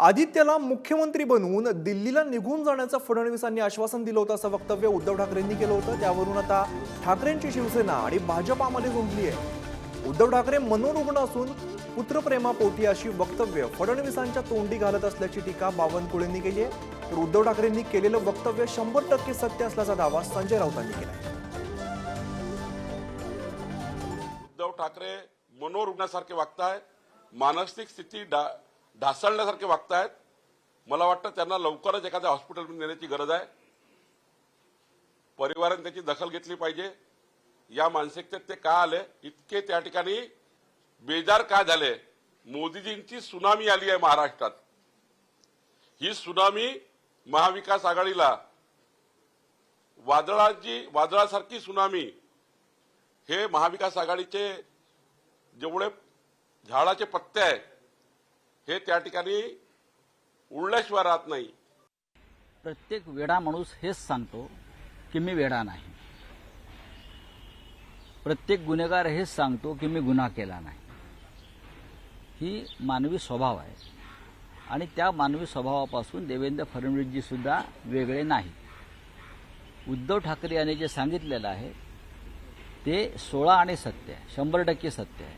आदित्यला मुख्यमंत्री बनवून दिल्लीला निघून जाण्याचं फडणवीसांनी आश्वासन दिलं होतं असं वक्तव्य उद्धव ठाकरेंनी केलं होतं। त्यावरून आता ठाकरेंची शिवसेना आणि भाजपामध्ये झुंजली आहे। उद्धव ठाकरे मनोरुग्ण असून पुत्रप्रेमापोटी अशी वक्तव्य फडणवीसांच्या तोंडी घालत असल्याची टीका बावनकुळेंनी केली आहे। तर उद्धव ठाकरेंनी केलेलं वक्तव्य 100% सत्य असल्याचा दावा संजय राऊतांनी केला आहे। उद्धव ठाकरे मनोरुग्णासारखे वागतायत, मानसिक स्थिती ढासळण्यासारखे वागतायत। मला वाटतं त्यांना लवकरच एखाद्या हॉस्पिटलमध्ये नेण्याची गरज आहे। परिवाराने त्याची दखल घेतली पाहिजे। या मानसिकतेत ते का आले, इतके त्या ठिकाणी बेजार का झाले? मोदीजींची सुनामी आली आहे महाराष्ट्रात। ही सुनामी महाविकास आघाडीला वादळासारखी सुनामी हे महाविकास आघाडीचे जेवढे झाडाचे पत्ते आहेत हे त्या ठिकाणी उडल्याशिवाय राहत नाही। प्रत्येक वेडा माणूस हेच सांगतो की मी वेडा नाही। प्रत्येक गुन्हेगार हेच सांगतो की मी गुन्हा केला नाही। ही मानवी स्वभाव आहे आणि त्या मानवी स्वभावापासून देवेंद्र फडणवीसजी सुद्धा वेगळे नाही। उद्धव ठाकरे यांनी जे सांगितलेलं आहे ते 16 आणि सत्य आहे, 100% सत्य आहे।